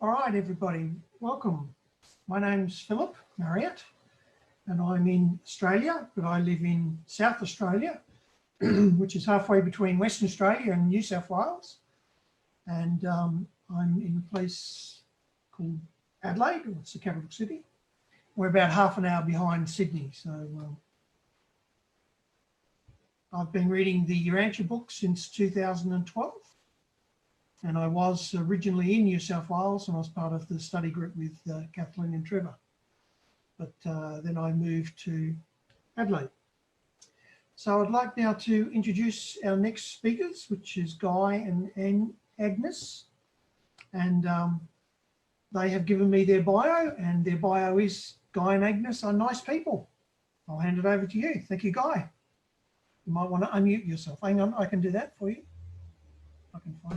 All right, everybody, welcome. My name's Philip Marriott, and I'm in Australia, but I live in South Australia, which is halfway between Western Australia and New South Wales. And I'm in a place called Adelaide, or it's the capital city. We're about half an hour behind Sydney. So I've been reading the Urantia book since 2012. And I was originally in New South Wales, and I was part of the study group with Kathleen and Trevor. But then I moved to Adelaide. So I'd like now to introduce our next speakers, which is Guy and Agnes. And they have given me their bio, and their bio is Guy and Agnes are nice people. I'll hand it over to you. Thank you, Guy. You might want to unmute yourself. Hang on, I can do that for you.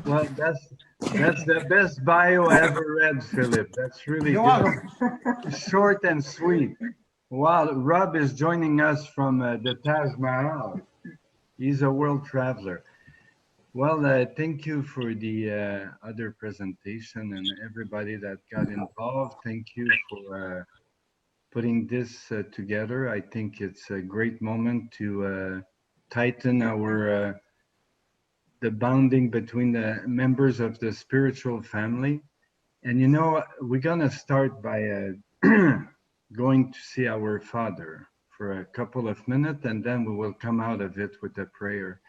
Well, that's the best bio I ever read, Philip. That's really good. Short and sweet. Wow, Rob is joining us from the Taj Mahal. He's a world traveler. Well, thank you for the other presentation and everybody that got involved. Thank you for putting this together. I think it's a great moment to tighten our the bonding between the members of the spiritual family. And you know, we're gonna start by going to see our Father for a couple of minutes, and then we will come out of it with a prayer.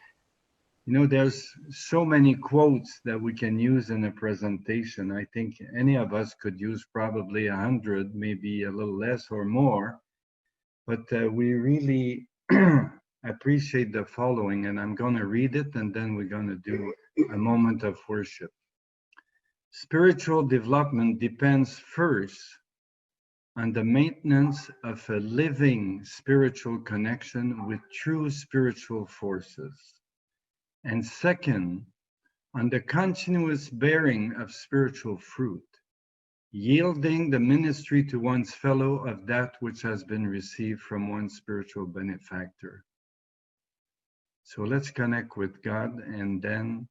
You know, there's so many quotes that we can use in a presentation. I think any of us could use probably 100, maybe a little less or more, but we really appreciate the following, and I'm going to read it, and then we're going to do a moment of worship. Spiritual development depends first on the maintenance of a living spiritual connection with true spiritual forces, and second, on the continuous bearing of spiritual fruit, yielding the ministry to one's fellow of that which has been received from one's spiritual benefactor. So let's connect with God, and then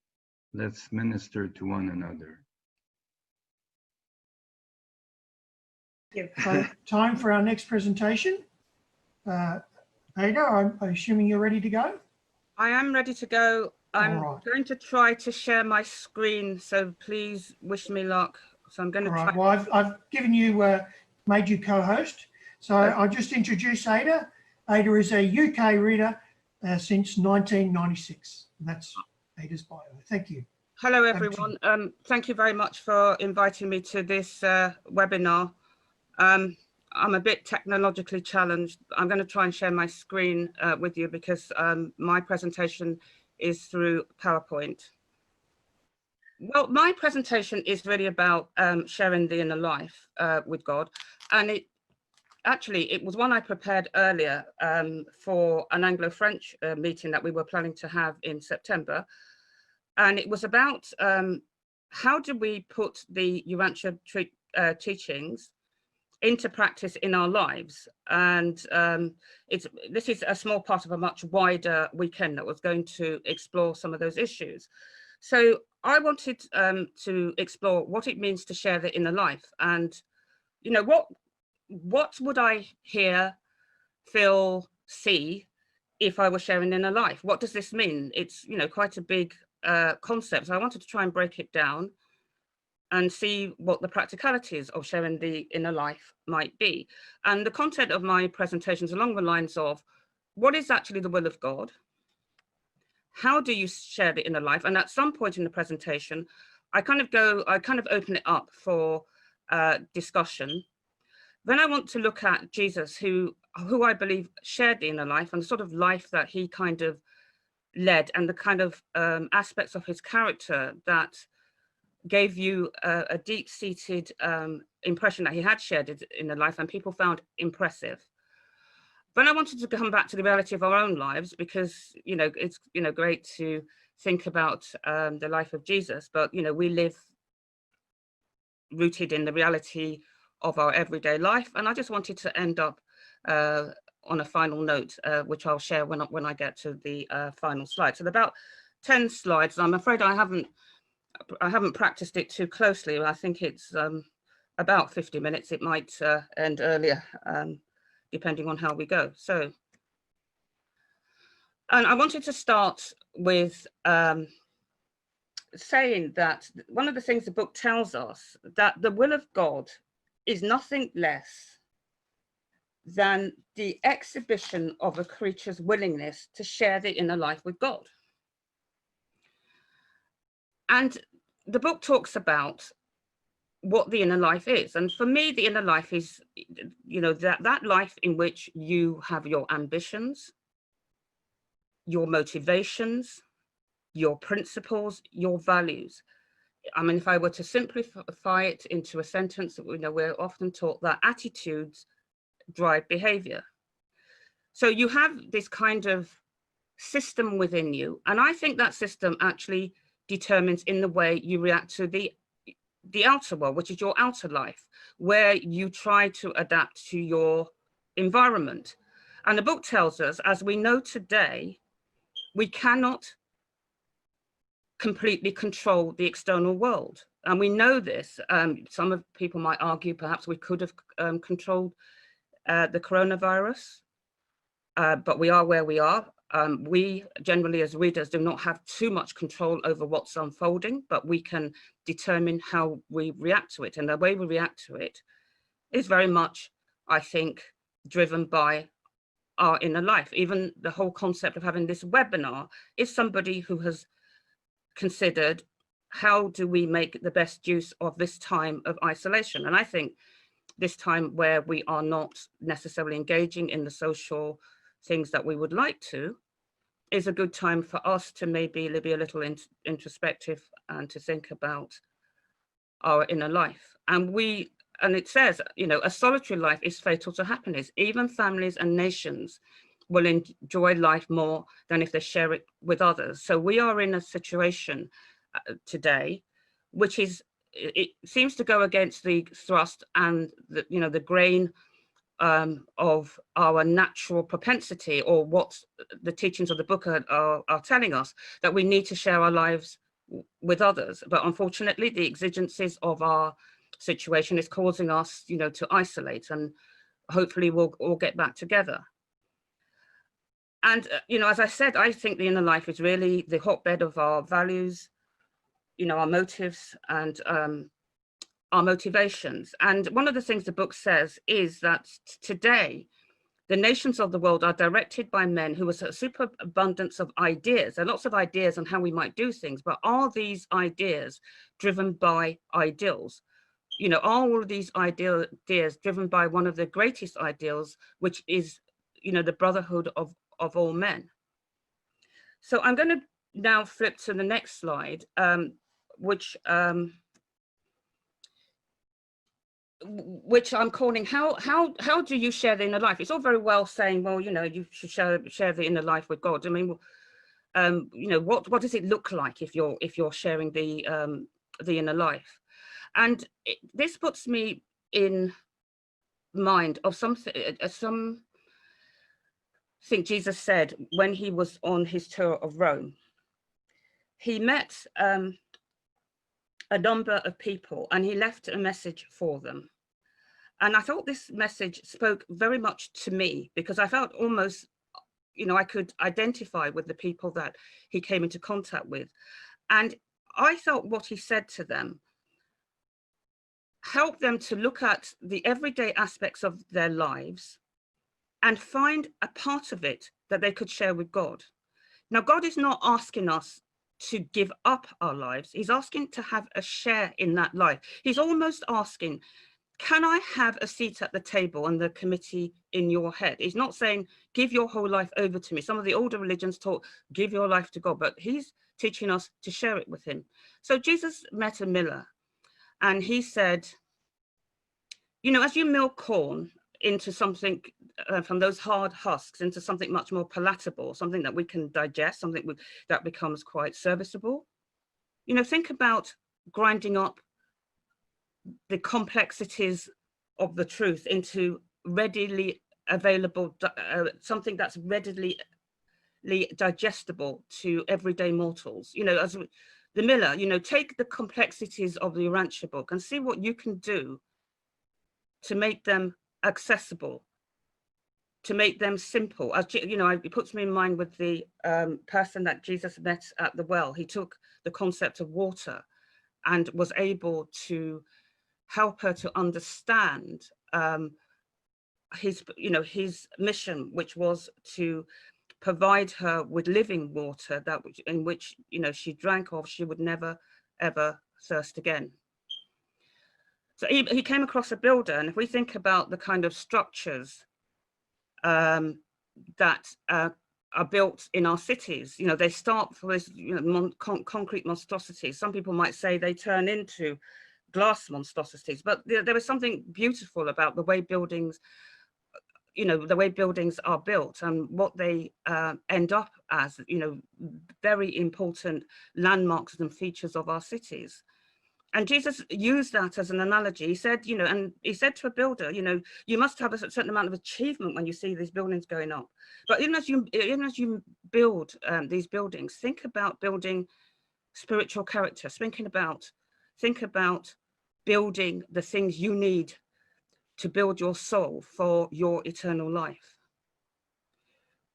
let's minister to one another. So time for our next presentation. Ada, I'm assuming you're ready to go? I am ready to go. I'm going to try to share my screen, so please wish me luck. So I'm going to try. Well, I've given you, made you co-host. So I'll just introduce Ada. Ada is a UK reader since 1996. And that's Ada's bio. Thank you. Hello, everyone. Thank you very much for inviting me to this webinar. I'm a bit technologically challenged. I'm going to try and share my screen with you because my presentation is through PowerPoint. Well, my presentation is really about sharing the inner life with God. And it was one I prepared earlier for an Anglo-French meeting that we were planning to have in September. And it was about how do we put the Urantia teachings into practice in our lives. And this is a small part of a much wider weekend that was going to explore some of those issues. So I wanted to explore what it means to share the inner life, and you know, what would I hear, feel, see if I were sharing inner life? What does this mean? It's, you know, quite a big concept. So I wanted to try and break it down and see what the practicalities of sharing the inner life might be. And the content of my presentations along the lines of what is actually the will of God? How do you share the inner life? And at some point in the presentation, I kind of open it up for discussion. Then I want to look at Jesus, who I believe shared the inner life and the sort of life that he kind of led, and the kind of aspects of his character that gave you a deep-seated impression that he had shared it in the life and people found impressive. Then I wanted to come back to the reality of our own lives, because, you know, it's, you know, great to think about the life of Jesus, but, you know, we live rooted in the reality of our everyday life. And I just wanted to end up on a final note, which I'll share when I get to the final slide. So about 10 slides. I'm afraid I haven't I haven't practiced it too closely. I think it's about 50 minutes. It might end earlier, depending on how we go. So, and I wanted to start with saying that one of the things the book tells us, that the will of God is nothing less than the exhibition of a creature's willingness to share the inner life with God. And the book talks about what the inner life is. And for me, the inner life is, you know, that life in which you have your ambitions, your motivations, your principles, your values. I mean, if I were to simplify it into a sentence, you know, we're often taught that attitudes drive behavior. So you have this kind of system within you. And I think that system actually determines in the way you react to the outer world, which is your outer life, where you try to adapt to your environment. And the book tells us, as we know today, we cannot completely control the external world. And we know this. Some of people might argue perhaps we could have controlled the coronavirus, but we are where we are. We generally as readers do not have too much control over what's unfolding, but we can determine how we react to it. And the way we react to it is very much, I think, driven by our inner life. Even the whole concept of having this webinar is somebody who has considered, how do we make the best use of this time of isolation? And I think this time where we are not necessarily engaging in the social things that we would like to, is a good time for us to maybe be a little introspective and to think about our inner life. And it says, you know, a solitary life is fatal to happiness. Even families and nations will enjoy life more than if they share it with others. So we are in a situation today, which is, it seems to go against the thrust and the, you know, the grain of our natural propensity, or what the teachings of the book are telling us, that we need to share our lives with others. But unfortunately, the exigencies of our situation is causing us, you know, to isolate, and hopefully we'll all get back together. And, you know, as I said, I think the inner life is really the hotbed of our values, you know, our motives and our motivations. And one of the things the book says is that today, the nations of the world are directed by men who have a superabundance of ideas. There are lots of ideas on how we might do things, but are these ideas driven by ideals? You know, are all of these ideas driven by one of the greatest ideals, which is, you know, the brotherhood of all men? So I'm going to now flip to the next slide, which I'm calling how do you share the inner life? It's all very well saying, well, you know, you should share the inner life with God. I mean, you know, what does it look like if you're sharing the inner life? And this puts me in mind of something Jesus said when he was on his tour of Rome. He met a number of people and he left a message for them. And I thought this message spoke very much to me, because I felt almost, you know, I could identify with the people that he came into contact with. And I felt what he said to them helped them to look at the everyday aspects of their lives and find a part of it that they could share with God. Now, God is not asking us to give up our lives. He's asking to have a share in that life. He's almost asking, can I have a seat at the table and the committee in your head? He's not saying, give your whole life over to me. Some of the older religions taught, give your life to God, but he's teaching us to share it with him. So Jesus met a miller and he said, you know, as you mill corn into something from those hard husks into something much more palatable, something that we can digest, something that becomes quite serviceable. You know, think about grinding up the complexities of the truth into readily available, something that's readily digestible to everyday mortals. You know, as the miller, you know, take the complexities of the Urantia book and see what you can do to make them accessible, to make them simple. As you know, it puts me in mind with the person that Jesus met at the well. He took the concept of water and was able to help her to understand his mission, which was to provide her with living water in which, you know, she drank of, she would never ever thirst again. So he came across a builder, and if we think about the kind of structures that are built in our cities, you know, they start with, you know, concrete monstrosities. Some people might say they turn into glass monstrosities, but there is something beautiful about the way buildings, you know, the way buildings are built and what they end up as, you know, very important landmarks and features of our cities. And Jesus used that as an analogy. He said, you know, and he said to a builder, you know, you must have a certain amount of achievement when you see these buildings going up. But even as you build these buildings, think about building spiritual character. Think about building the things you need to build your soul for your eternal life.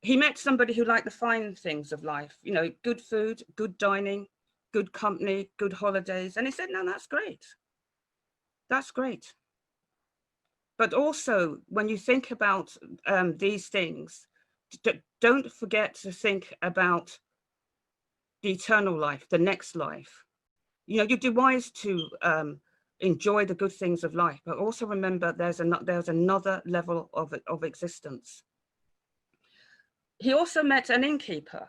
He met somebody who liked the fine things of life, you know, good food, good dining, good company, good holidays. And he said, no, that's great. That's great. But also, when you think about these things, don't forget to think about the eternal life, the next life. You know, you'd do wise to enjoy the good things of life, but also remember there's another level of existence. He also met an innkeeper.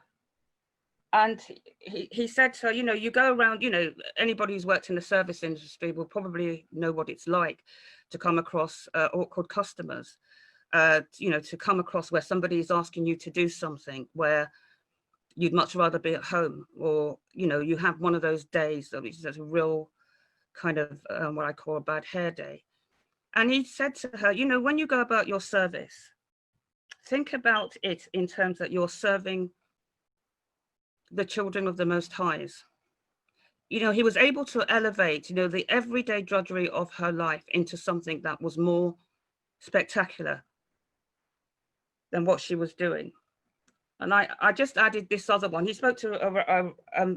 And he said to her, you know, you go around, you know, anybody who's worked in the service industry will probably know what it's like to come across awkward customers, you know, to come across where somebody is asking you to do something where you'd much rather be at home, or, you know, you have one of those days that is a real kind of what I call a bad hair day. And he said to her, you know, when you go about your service, think about it in terms that you're serving the children of the Most Highs. You know, he was able to elevate, you know, the everyday drudgery of her life into something that was more spectacular than what she was doing. And I just added this other one. He spoke to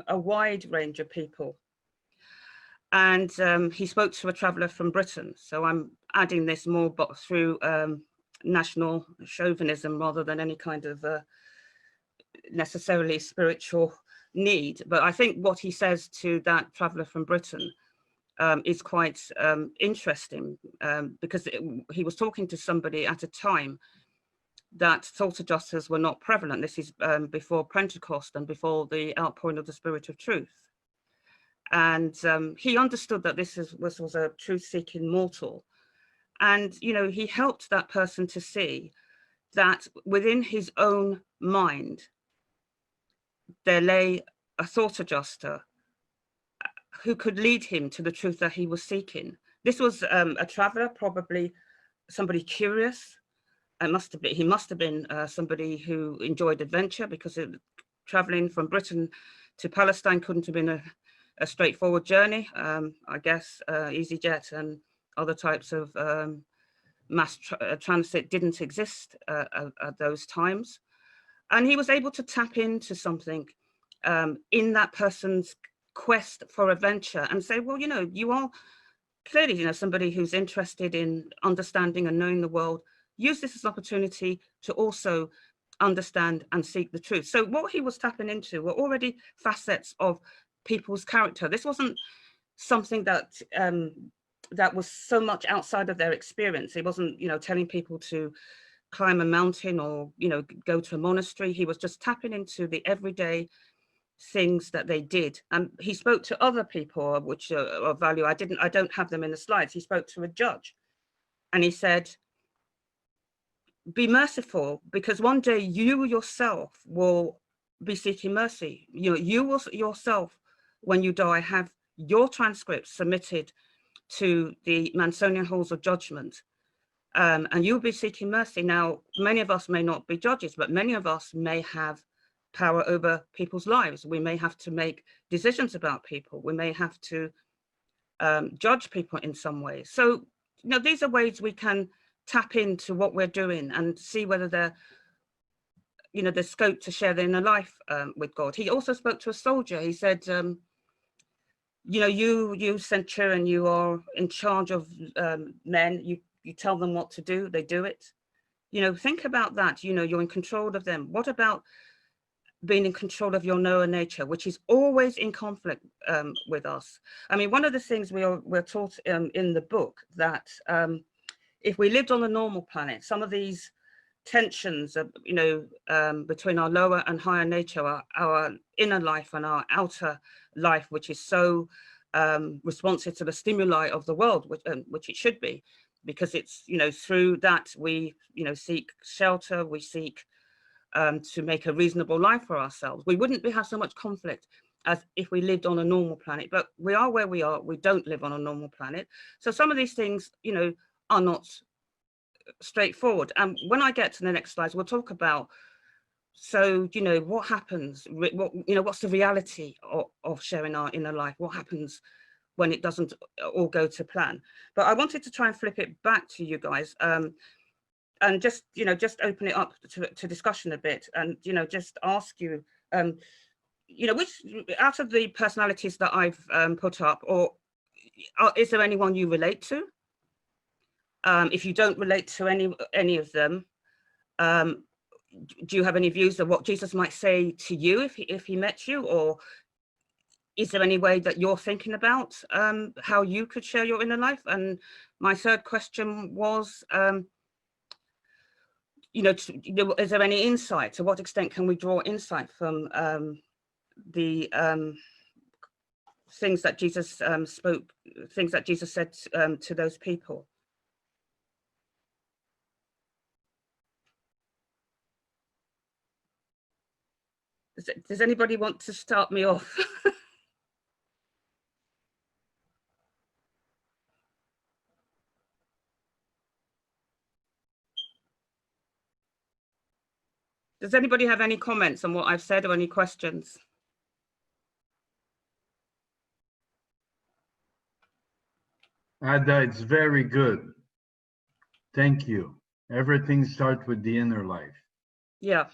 a wide range of people. And he spoke to a traveller from Britain. So I'm adding this more but through national chauvinism rather than any kind of necessarily spiritual need. But I think what he says to that traveller from Britain is quite interesting, because he was talking to somebody at a time that thought adjusters were not prevalent. This is before Pentecost and before the outpouring of the Spirit of Truth. And he understood that this was a truth-seeking mortal. And, you know, he helped that person to see that within his own mind, there lay a thought adjuster who could lead him to the truth that he was seeking. This was a traveler, probably somebody curious. He must have been somebody who enjoyed adventure, because traveling from Britain to Palestine couldn't have been a straightforward journey. I guess EasyJet and other types of mass transit didn't exist at those times. And he was able to tap into something in that person's quest for adventure and say, well, you know, you are clearly, you know, somebody who's interested in understanding and knowing the world. Use this as an opportunity to also understand and seek the truth. So what he was tapping into were already facets of people's character. This wasn't something that that was so much outside of their experience. He wasn't, you know, telling people to climb a mountain or, you know, go to a monastery. He was just tapping into the everyday things that they did. And he spoke to other people, which are of value. I don't have them in the slides. He spoke to a judge and he said, be merciful, because one day you yourself will be seeking mercy. You will yourself, when you die, have your transcripts submitted to the Mansonian halls of judgment, and you'll be seeking mercy. Now, many of us may not be judges, but many of us may have power over people's lives. We may have to make decisions about people. We may have to judge people in some ways. So, you know, these are ways we can tap into what we're doing and see whether they're, you know, there's scope to share their inner life with God. He also spoke to a soldier. He said, you know, you centurion, you are in charge of men. You tell them what to do, they do it. You know, think about that. You know, you're in control of them. What about being in control of your lower nature, which is always in conflict with us? I mean, one of the things we're taught in the book that if we lived on a normal planet, some of these tensions, you know, between our lower and higher nature, our inner life and our outer life, which is so responsive to the stimuli of the world, which it should be, because it's, you know, through that we, you know, seek shelter, we seek to make a reasonable life for ourselves. We wouldn't have so much conflict as if we lived on a normal planet, but we are where we are. We don't live on a normal planet. So some of these things, you know, are not straightforward. And when I get to the next slides, we'll talk about, so, you know, what happens, what, you know, what's the reality of sharing our inner life? What happens when it doesn't all go to plan? But I wanted to try and flip it back to you guys and just, you know, just open it up to discussion a bit, and, you know, just ask you, you know, which out of the personalities that I've put up, or is there anyone you relate to? If you don't relate to any of them, do you have any views of what Jesus might say to you if he met you? Or is there any way that you're thinking about how you could share your inner life? And my third question was, you know, is there any insight? To what extent can we draw insight from the things that Jesus spoke, things that Jesus said to those people? Does anybody want to start me off? Does anybody have any comments on what I've said or any questions? Ada, it's very good. Thank you. Everything starts with the inner life. Yeah.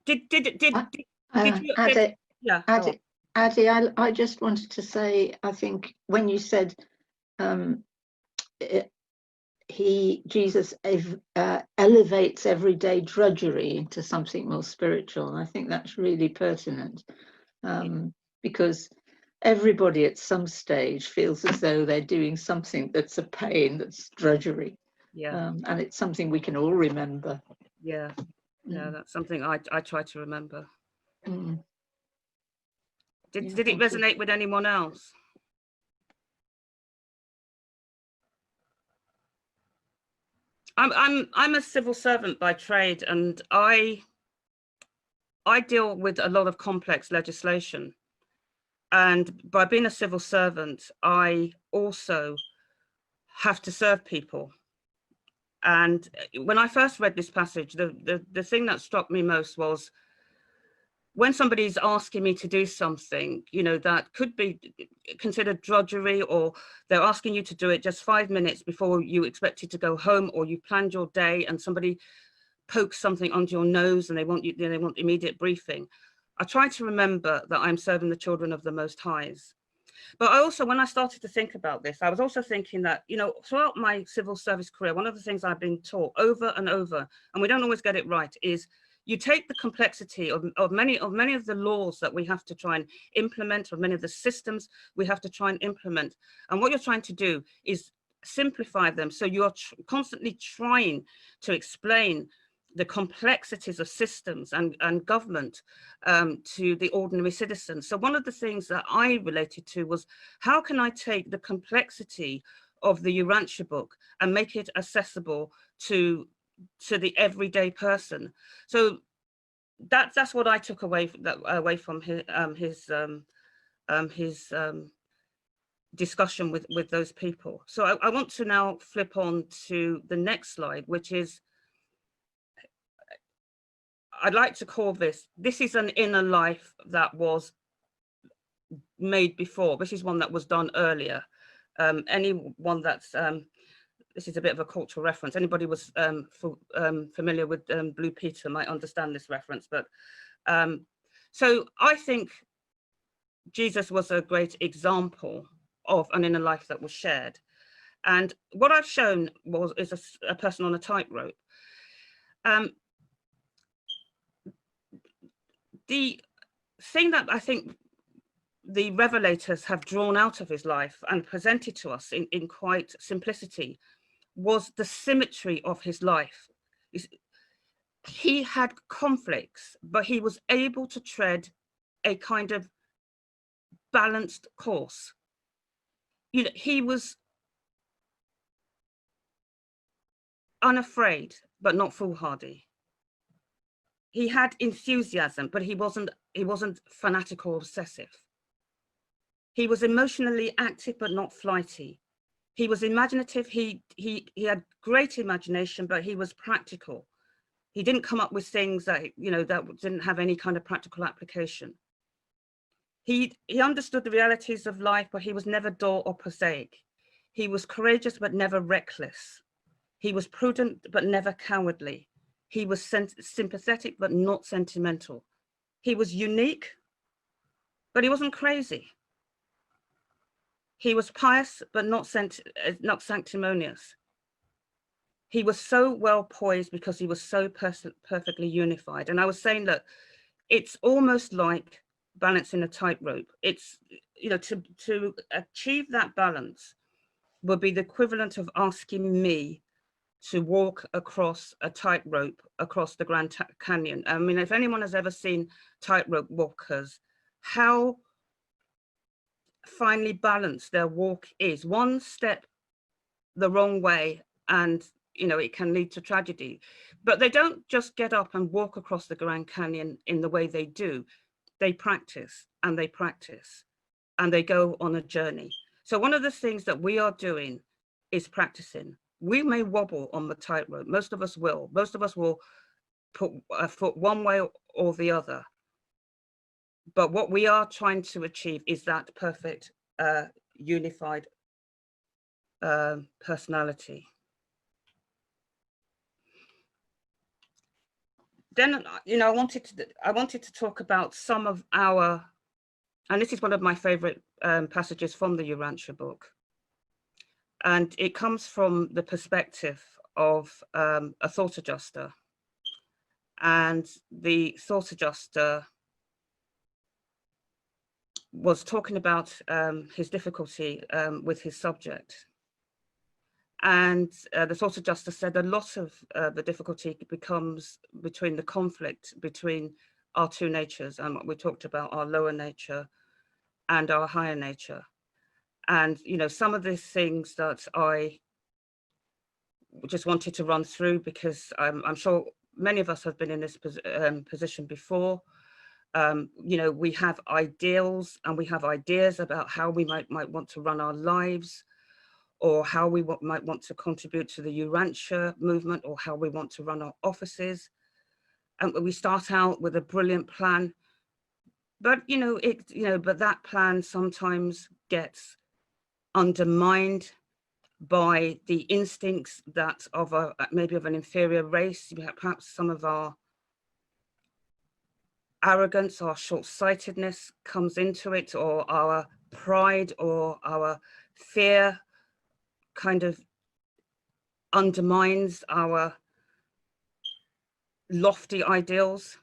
Did you? Ade, Yeah. Ade, I just wanted to say, I think when you said Jesus elevates everyday drudgery into something more spiritual, and I think that's really pertinent, because everybody at some stage feels as though they're doing something that's a pain, that's drudgery. Yeah. And it's something we can all remember. Yeah. Yeah, that's something I try to remember. Mm. Did it resonate with anyone else? I'm a civil servant by trade, and I deal with a lot of complex legislation. And by being a civil servant, I also have to serve people. And when I first read this passage, the thing that struck me most was when somebody's asking me to do something, you know, that could be considered drudgery, or they're asking you to do it just 5 minutes before you expected to go home, or you planned your day and somebody pokes something onto your nose and they want immediate briefing. I try to remember that I'm serving the children of the Most Highs. But I also, when I started to think about this, I was also thinking that, you know, throughout my civil service career, one of the things I've been taught over and over, and we don't always get it right, is you take the complexity of many of the laws that we have to try and implement, or many of the systems we have to try and implement, and what you're trying to do is simplify them. So you're constantly trying to explain the complexities of systems and government to the ordinary citizen. So one of the things that I related to was, how can I take the complexity of the Urantia book and make it accessible to the everyday person? So that's what I took away from his discussion with those people. So I want to now flip on to the next slide, which is I'd like to call this is an inner life that was made before. This is one that was done earlier. Anyone that's, this is a bit of a cultural reference. Anybody was familiar with Blue Peter might understand this reference. But so I think Jesus was a great example of an inner life that was shared. And what I've shown is a person on a tightrope. The thing that I think the revelators have drawn out of his life and presented to us in quite simplicity was the symmetry of his life. He had conflicts, but he was able to tread a kind of balanced course. You know, he was unafraid, but not foolhardy. He had enthusiasm, but he wasn't fanatical or obsessive. He was emotionally active, but not flighty. He was imaginative. He had great imagination, but he was practical. He didn't come up with things that, you know, that didn't have any kind of practical application. He understood the realities of life, but he was never dull or prosaic. He was courageous, but never reckless. He was prudent, but never cowardly. He was sympathetic, but not sentimental. He was unique, but he wasn't crazy. He was pious, but not sanctimonious. He was so well poised because he was so perfectly unified. And I was saying that it's almost like balancing a tightrope. It's, you know, to achieve that balance would be the equivalent of asking me to walk across a tightrope across the Grand Canyon. I mean, if anyone has ever seen tightrope walkers, how finely balanced their walk is. One step the wrong way and, you know, it can lead to tragedy. But they don't just get up and walk across the Grand Canyon in the way they do. They practice and they practice and they go on a journey. So one of the things that we are doing is practicing. We may wobble on the tightrope. Most of us will. Most of us will put a foot one way or the other. But what we are trying to achieve is that perfect, unified personality. Then, you know, I wanted to talk about some of our, and this is one of my favorite passages from the Urantia book. And it comes from the perspective of a thought adjuster. And the thought adjuster was talking about his difficulty with his subject. And the thought adjuster said a lot of the difficulty becomes between the conflict between our two natures, and what we talked about, our lower nature and our higher nature. And, you know, some of the things that I just wanted to run through, because I'm sure many of us have been in this position before. You know, we have ideals and we have ideas about how we might want to run our lives, or how we might want to contribute to the Urantia movement, or how we want to run our offices. And we start out with a brilliant plan, but but that plan sometimes gets undermined by the instincts that of maybe of an inferior race. Perhaps some of our arrogance, our short-sightedness comes into it, or our pride or our fear kind of undermines our lofty ideals.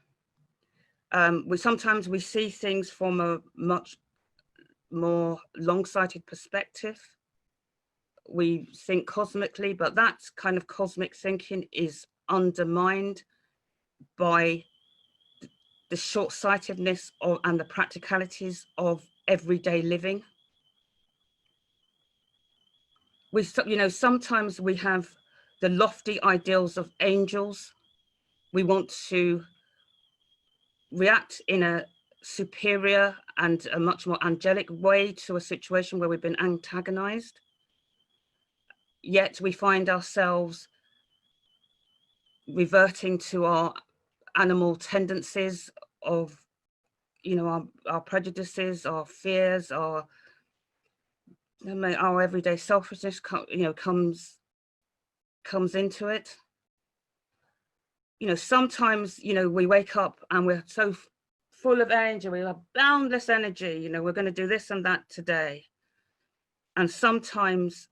Sometimes we see things from a much more long-sighted perspective. We think cosmically, but that kind of cosmic thinking is undermined by the short-sightedness and the practicalities of everyday living. Sometimes we have the lofty ideals of angels. We want to react in a superior and a much more angelic way to a situation where we've been antagonized. Yet we find ourselves reverting to our animal tendencies, of, you know, our prejudices, our fears, our everyday selfishness, you know, comes into it. You know, sometimes, you know, we wake up and we're so full of energy, we have boundless energy, you know, we're going to do this and that today. And sometimes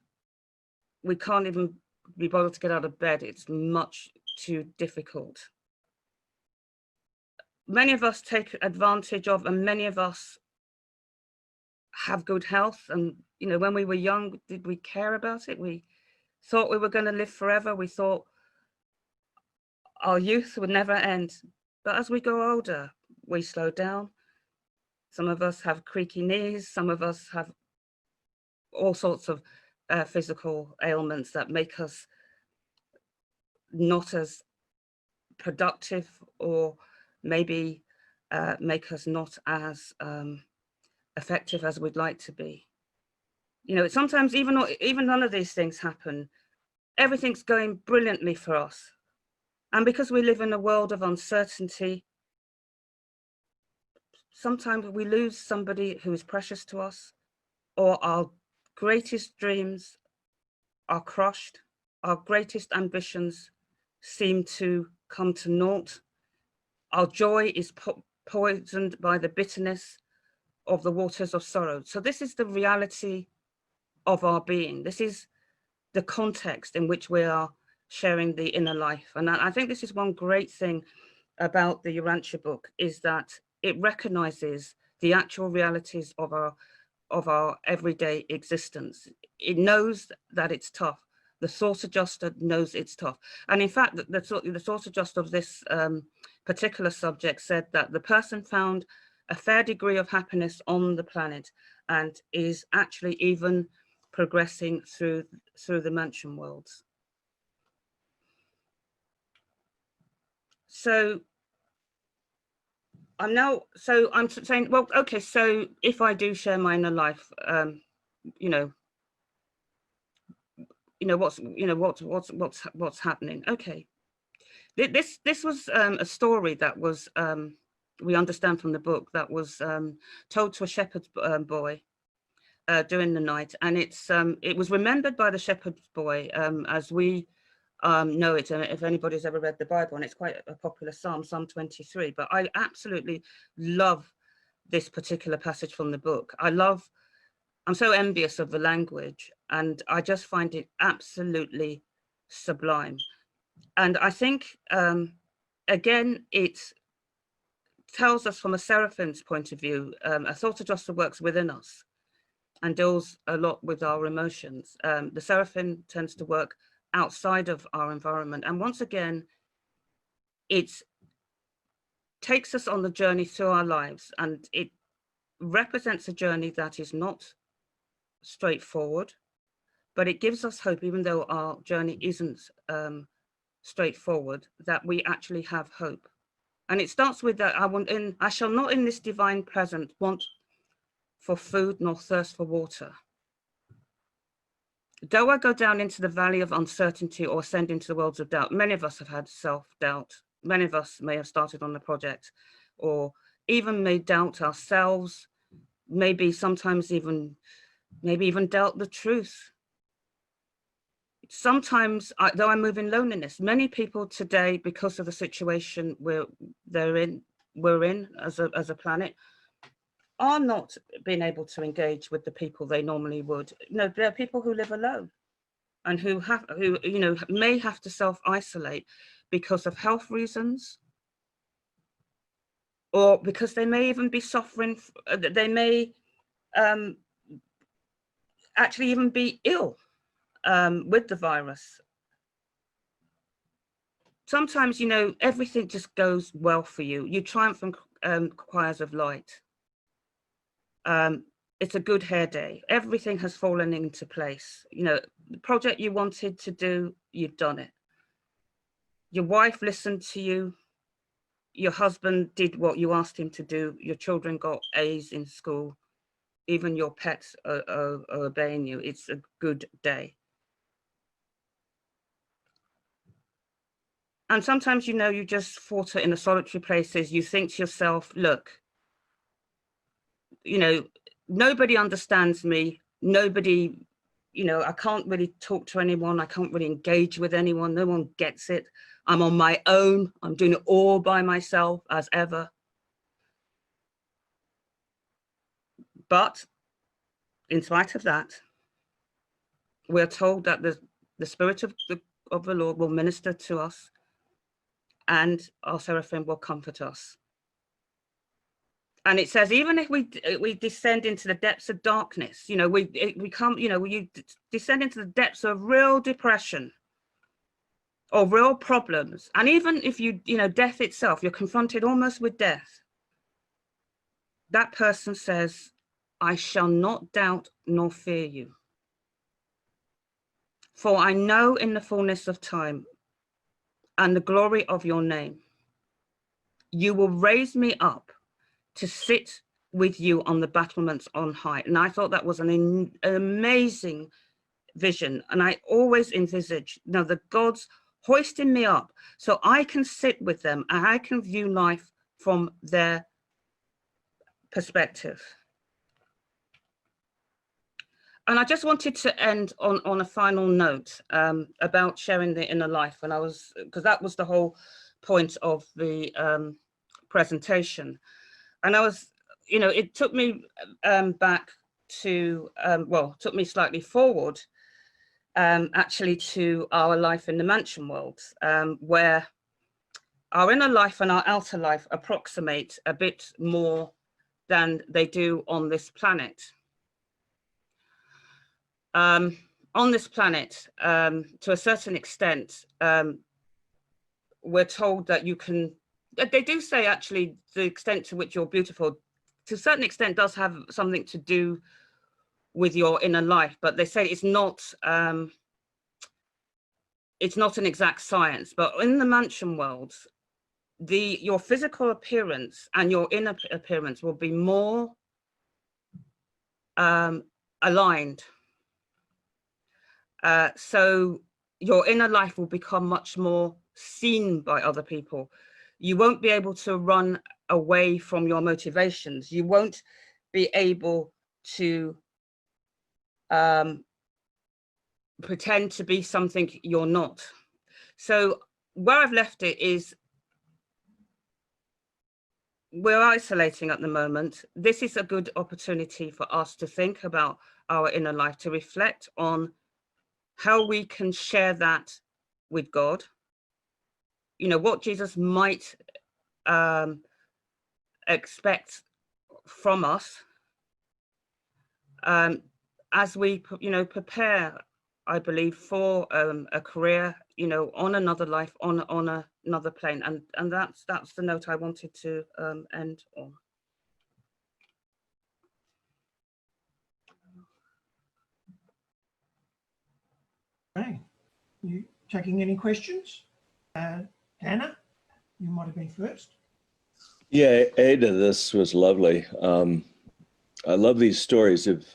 we can't even be bothered to get out of bed. It's much too difficult. Many of us take advantage of, and many of us have good health. And, you know, when we were young, did we care about it? We thought we were going to live forever. We thought our youth would never end. But as we grow older, we slow down. Some of us have creaky knees. Some of us have all sorts of physical ailments that make us not as productive, or maybe make us not as effective as we'd like to be. You know, sometimes even none of these things happen. Everything's going brilliantly for us. And because we live in a world of uncertainty, sometimes we lose somebody who is precious to us, or our greatest dreams are crushed. Our greatest ambitions seem to come to naught. Our joy is poisoned by the bitterness of the waters of sorrow. So this is the reality of our being. This is the context in which we are sharing the inner life. And I think this is one great thing about the Urantia book, is that it recognizes the actual realities of our everyday existence. It knows that it's tough. The thought adjuster knows it's tough. And in fact, the thought adjuster of this particular subject said that the person found a fair degree of happiness on the planet and is actually even progressing through the mansion worlds. So I'm saying, well, okay, so if I do share my inner life, you know, what's happening? Okay, this was a story that was we understand from the book, that was told to a shepherd's boy during the night, and it was remembered by the shepherd's boy as we know it. And if anybody's ever read the Bible, and it's quite a popular Psalm 23, but I absolutely love this particular passage from the book. I'm so envious of the language, and I just find it absolutely sublime. And I think, again, it tells us from a seraphim's point of view. A thought adjuster works within us and deals a lot with our emotions. The seraphim tends to work outside of our environment. And once again, it takes us on the journey through our lives, and it represents a journey that is not straightforward, but it gives us hope. Even though our journey isn't straightforward, that we actually have hope. And it starts with that: I shall not in this divine present want for food nor thirst for water. Though I go down into the valley of uncertainty or ascend into the worlds of doubt. Many of us have had self-doubt. Many of us may have started on the project, or even may doubt ourselves, maybe sometimes even doubt the truth. Sometimes, though I move in loneliness, many people today, because of the situation we're in as a planet, are not being able to engage with the people they normally would. You know, there are people who live alone, and who you know, may have to self-isolate because of health reasons, or because they may even be suffering. They may actually even be ill with the virus. Sometimes, you know, everything just goes well for you. You triumph in choirs of light. It's a good hair day. Everything has fallen into place. You know, the project you wanted to do, you've done it. Your wife listened to you. Your husband did what you asked him to do. Your children got A's in school. Even your pets are obeying you. It's a good day. And sometimes, you know, you just falter in the solitary places. You think to yourself, look, you know, nobody understands me. Nobody, you know, I can't really talk to anyone. I can't really engage with anyone. No one gets it. I'm on my own. I'm doing it all by myself as ever. But in spite of that, we're told that the Spirit of the Lord will minister to us, and our seraphim will comfort us. And it says, even if we descend into the depths of darkness, you know, we come, you know, you descend into the depths of real depression or real problems. And even if you know, death itself, you're confronted almost with death. That person says, I shall not doubt nor fear you. For I know in the fullness of time and the glory of your name, you will raise me up to sit with you on the battlements on high. And I thought that was an amazing vision. And I always envisage, you know, the gods hoisting me up so I can sit with them and I can view life from their perspective. And I just wanted to end on a final note about sharing the inner life. And because that was the whole point of the presentation. And I was, you know, it took me back to, well, took me slightly forward, actually, to our life in the mansion world, where our inner life and our outer life approximate a bit more than they do on this planet. On this planet, to a certain extent, we're told that you can, they do say actually the extent to which you're beautiful, to a certain extent does have something to do with your inner life, but they say it's not an exact science. But in the mansion world, your physical appearance and your inner appearance will be more aligned. So your inner life will become much more seen by other people. You won't be able to run away from your motivations. You won't be able to pretend to be something you're not. So where I've left it is, we're isolating at the moment. This is a good opportunity for us to think about our inner life, to reflect on how we can share that with God. You know, what Jesus might expect from us as we, you know, prepare, I believe, for a career, you know, on another life, on another plane. And that's the note I wanted to end on. Okay, you taking any questions? Anna, you might have been first. Yeah, Ada, this was lovely. I love these stories of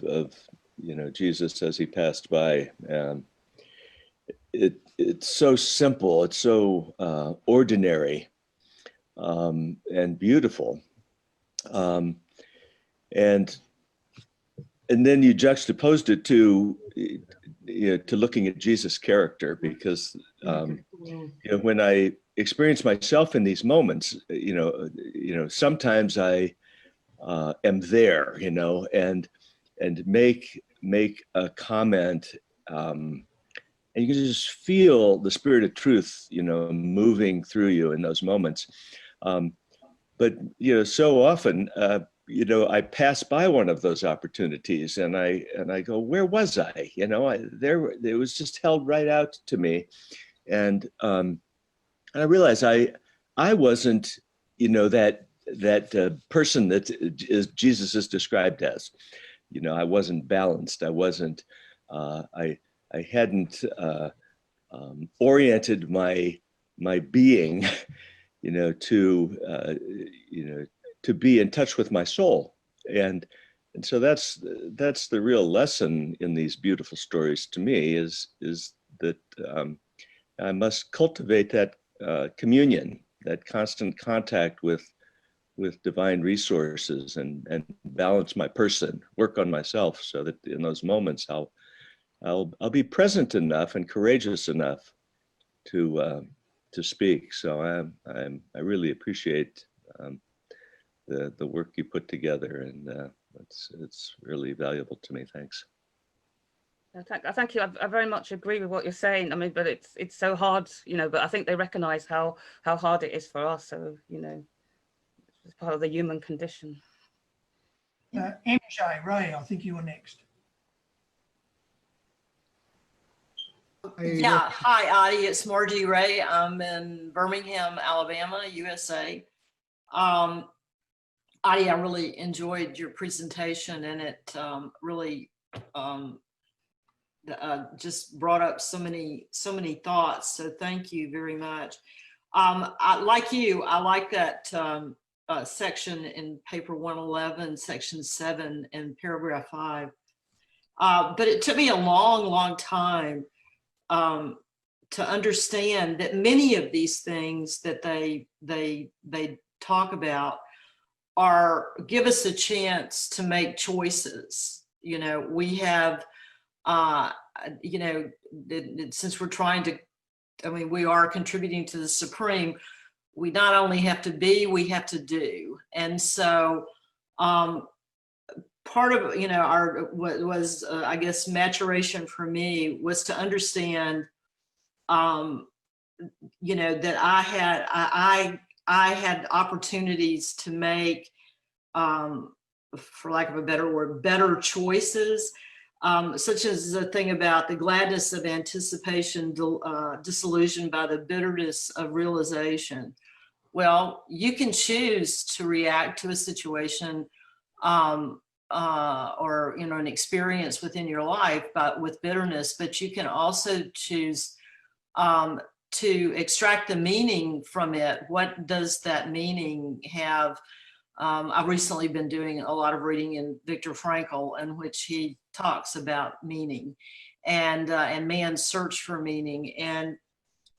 you know, Jesus as he passed by. It's so simple, it's so ordinary and beautiful. And then you juxtaposed it to, you know, to looking at Jesus' character, because you know, when I experience myself in these moments, you know, sometimes I am there, you know, and make a comment, and you can just feel the Spirit of truth, you know, moving through you in those moments. But you know, so often, you know, I pass by one of those opportunities, and I go, where was I? You know, it was just held right out to me, and I realized I wasn't, you know, that person that Jesus is described as. You know, I wasn't balanced. I wasn't. I hadn't oriented my being, you know, to be in touch with my soul, and so that's the real lesson in these beautiful stories to me, is that I must cultivate communion, that constant contact with divine resources, and balance my person, work on myself, so that in those moments I'll be present enough and courageous enough to speak. So I really appreciate the work you put together, and it's really valuable to me. Thanks. Thank you. I very much agree with what you're saying. I mean, but it's so hard, you know. But I think they recognise how hard it is for us. So, you know, it's part of the human condition. MJ, Ray, I think you were next. Yeah, hi, Ade. It's Margie Ray. I'm in Birmingham, Alabama, USA. Ade, I really enjoyed your presentation, and it really just brought up so many thoughts. So thank you very much. Like you, I like that section in paper 111, section 7 and paragraph 5. But it took me a long time to understand that many of these things that they talk about give us a chance to make choices. You know, we have, you know, since we're trying to, I mean, we are contributing to the Supreme, we not only have to be, we have to do. And so part of, you know, what was, I guess, maturation for me was to understand, you know, that I had opportunities to make, for lack of a better word, better choices, such as the thing about the gladness of anticipation disillusioned by the bitterness of realization. Well, you can choose to react to a situation or, you know, an experience within your life, but with bitterness, but you can also choose to extract the meaning from it. What does that meaning have? I've recently been doing a lot of reading in Viktor Frankl, in which he talks about meaning and man's search for meaning. And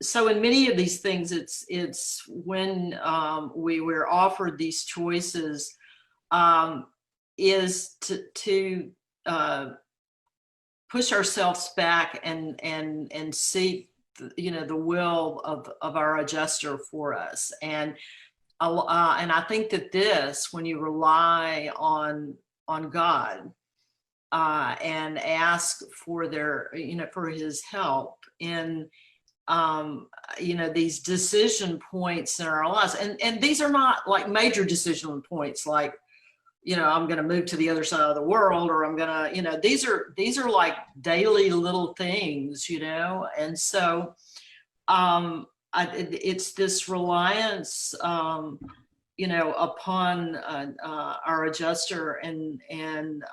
so in many of these things, it's when we were offered these choices, is to push ourselves back and seek, you know, the will of our adjuster for us. And I think that this, when you rely on God and ask for their, you know, for his help in, you know, these decision points in our lives, and these are not like major decision points, like, you know, I'm going to move to the other side of the world, or I'm going to, you know, these are like daily little things, you know. And so it's this reliance, you know, upon our adjuster and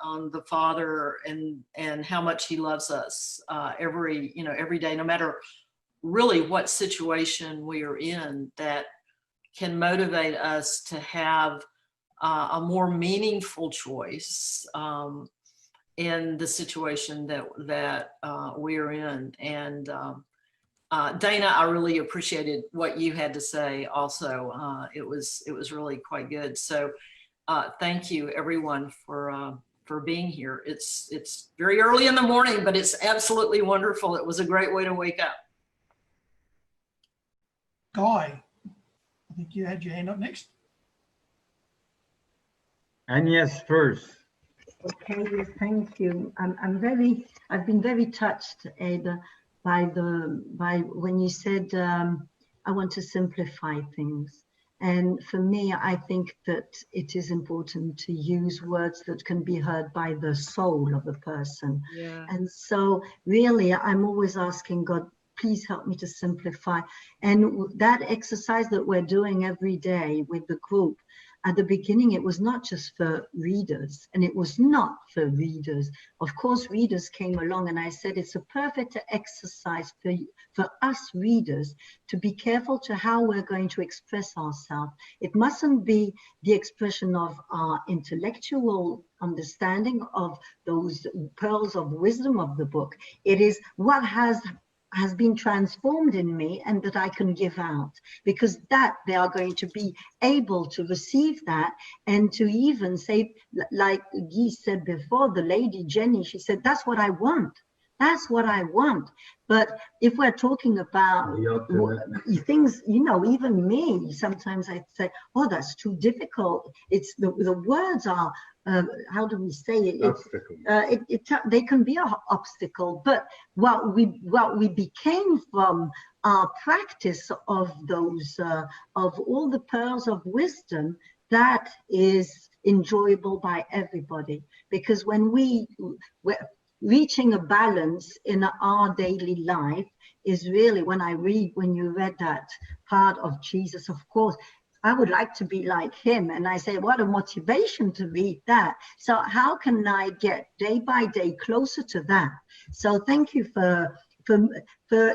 on the Father, and how much he loves us every day, no matter really what situation we are in, that can motivate us to have a more meaningful choice in the situation that we are in. And Dana, I really appreciated what you had to say also. It was really quite good. So thank you everyone for being here. It's very early in the morning, but it's absolutely wonderful. It was a great way to wake up. Guy, I think you had your hand up next. And yes, first. Okay, yes, thank you. I've been very touched, Ada, by when you said, I want to simplify things. And for me, I think that it is important to use words that can be heard by the soul of the person. Yeah. And so really, I'm always asking God, please help me to simplify. And that exercise that we're doing every day with the group, at the beginning, it was not just for readers, and it was not for readers. Of course, readers came along, and I said it's a perfect exercise for us readers to be careful to how we're going to express ourselves. It mustn't be the expression of our intellectual understanding of those pearls of wisdom of the book. It is what has been transformed in me and that I can give out, because that they are going to be able to receive that and to even say, like Guy said before, the lady Jenny, she said, that's what I want. That's what I want. But if we're talking about things, you know, even me, sometimes I say, oh, that's too difficult. It's the words are, how do we say it? They can be an obstacle. But what we became from our practice of those, of all the pearls of wisdom, that is enjoyable by everybody. Because when we're reaching a balance in our daily life is really, when you read that part of Jesus, of course, I would like to be like him. And I say, what a motivation to read that. So how can I get day by day closer to that? So thank you for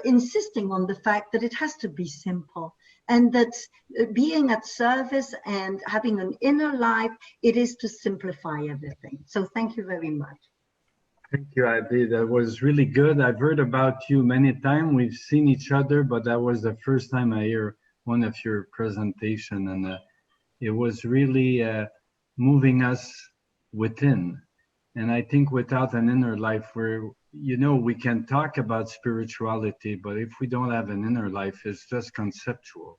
insisting on the fact that it has to be simple, and that being at service and having an inner life, it is to simplify everything. So thank you very much. Thank you, Ade. That was really good. I've heard about you many times. We've seen each other, but that was the first time I hear one of your presentation, and it was really moving us within. And I think without an inner life, where, you know, we can talk about spirituality, but if we don't have an inner life, it's just conceptual.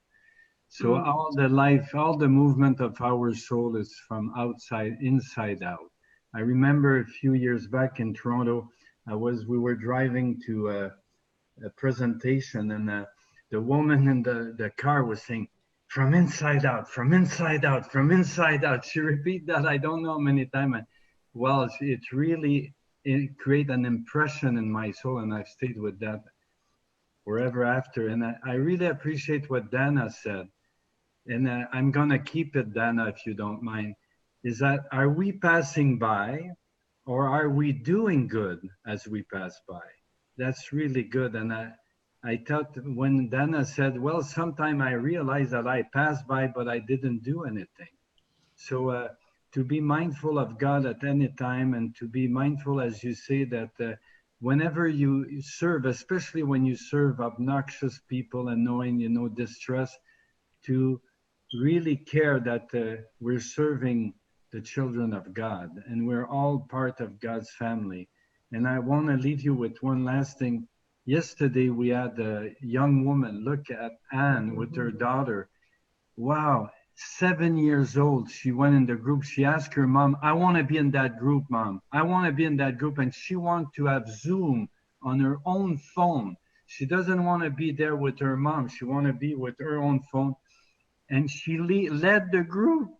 So all the life, all the movement of our soul is from outside, inside out. I remember a few years back in Toronto, we were driving to a presentation, and the woman in the car was saying, from inside out, from inside out, from inside out. She repeated that I don't know how many times. Well, it really created an impression in my soul, and I've stayed with that forever after. And I really appreciate what Dana said. And I'm going to keep it, Dana, if you don't mind. Is that, are we passing by, or are we doing good as we pass by? That's really good. And I thought when Dana said, well, sometime I realized that I passed by, but I didn't do anything. So to be mindful of God at any time, and to be mindful, as you say, that whenever you serve, especially when you serve obnoxious people and knowing, you know, distress, to really care that we're serving the children of God, and we're all part of God's family. And I want to leave you with one last thing. Yesterday, we had a young woman, look at Anne with her daughter. Wow, 7 years old. She went in the group. She asked her mom, I want to be in that group, Mom. I want to be in that group. And she wants to have Zoom on her own phone. She doesn't want to be there with her mom. She wants to be with her own phone. And she led the group,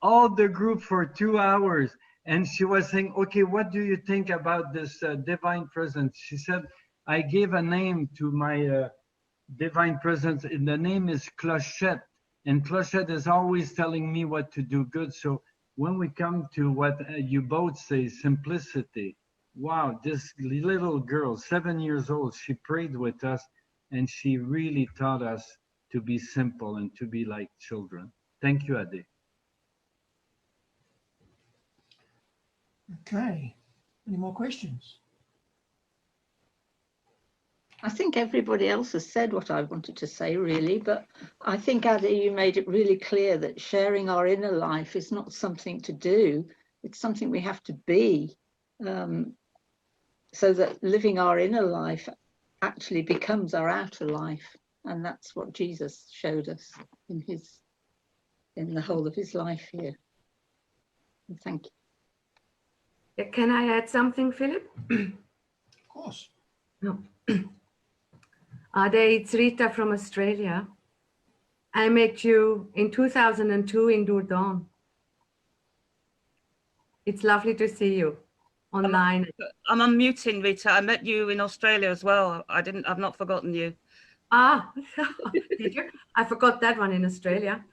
all the group, for 2 hours. And she was saying, okay, what do you think about this divine presence? She said, I gave a name to my divine presence, and the name is Clochette. And Clochette is always telling me what to do good. So when we come to what you both say, simplicity, wow, this little girl, 7 years old, she prayed with us, and she really taught us to be simple and to be like children. Thank you, Ade. Okay, any more questions? I think everybody else has said what I wanted to say, really, but I think, Ade, you made it really clear that sharing our inner life is not something to do, it's something we have to be, so that living our inner life actually becomes our outer life. And that's what Jesus showed us in the whole of his life here. Thank you. Can I add something, Philip? Of course. No. Ade, it's Rita from Australia. I met you in 2002 in Dourdan. It's lovely to see you online. I'm unmuting, Rita. I met you in Australia as well. I've not forgotten you. Ah, did you? I forgot that one in Australia.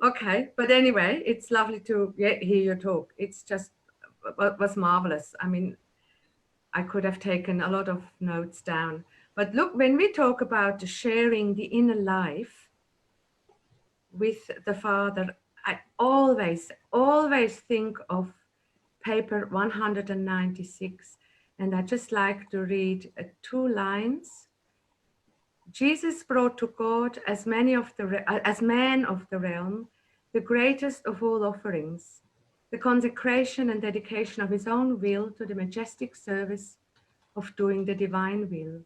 Okay, but anyway, it's lovely to hear your talk. It's just was marvelous. I mean, I could have taken a lot of notes down. But look, when we talk about sharing the inner life with the Father, I always think of paper 196. And I just like to read 2 lines Jesus brought to God as man of the realm, the greatest of all offerings, the consecration and dedication of his own will to the majestic service of doing the divine will.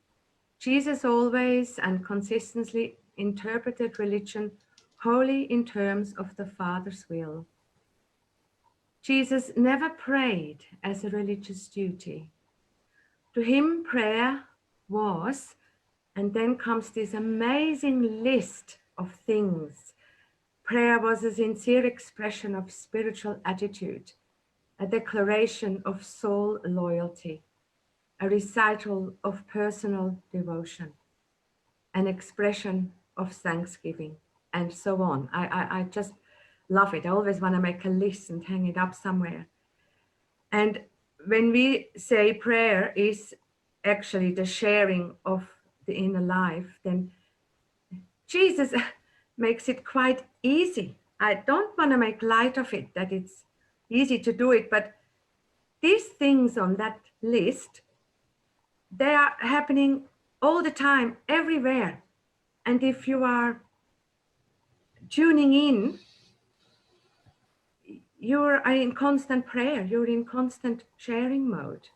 Jesus always and consistently interpreted religion wholly in terms of the Father's will. Jesus never prayed as a religious duty. To him, prayer was, and then comes this amazing list of things. Prayer was a sincere expression of spiritual attitude, a declaration of soul loyalty, a recital of personal devotion, an expression of thanksgiving, and so on. I just love it. I always want to make a list and hang it up somewhere. And when we say prayer is actually the sharing of the inner life, then Jesus makes it quite easy. I don't want to make light of it, that it's easy to do it, but these things on that list, they are happening all the time, everywhere. And if you are tuning in, you're in constant prayer, you're in constant sharing mode.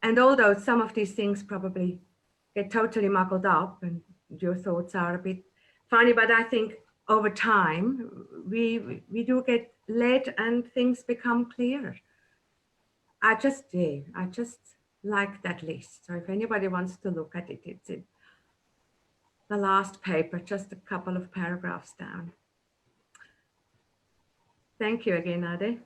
And although some of these things probably get totally muddled up and your thoughts are a bit funny, but I think over time we do get led and things become clearer. I just like that list. So if anybody wants to look at it, it's in the last paper, just a couple of paragraphs down. Thank you again, Ade.